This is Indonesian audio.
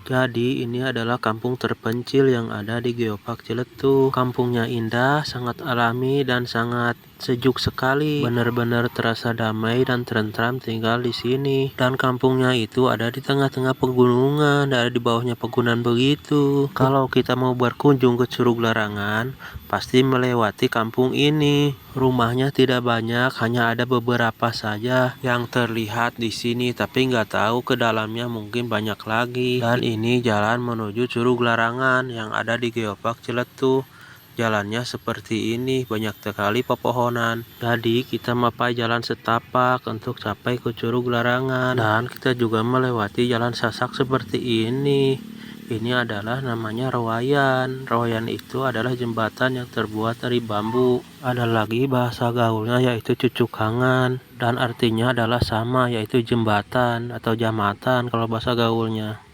Jadi ini adalah kampung terpencil yang ada di Geopark Ciletuh. Kampungnya indah, sangat alami dan sangat sejuk sekali. Benar-benar terasa damai dan tentram tinggal di sini. Dan kampungnya itu ada di tengah-tengah pegunungan, ada di bawahnya pegunungan begitu. Kalau kita mau berkunjung ke Curug Larangan, pasti melewati kampung ini. Rumahnya tidak banyak, hanya ada beberapa saja yang terlihat di sini, tapi nggak tahu ke dalamnya mungkin banyak lagi. Dan ini jalan menuju Curug Larangan yang ada di Geopark Ciletuh. Jalannya seperti ini, banyak sekali pepohonan. Jadi kita mapai jalan setapak untuk sampai ke Curug Larangan. Dan kita juga melewati jalan sasak seperti ini. Ini adalah namanya Rowayan. Rowayan itu adalah jembatan yang terbuat dari bambu. Ada lagi bahasa gaulnya yaitu cucukangan. Dan artinya adalah sama, yaitu jembatan atau jambatan kalau bahasa gaulnya.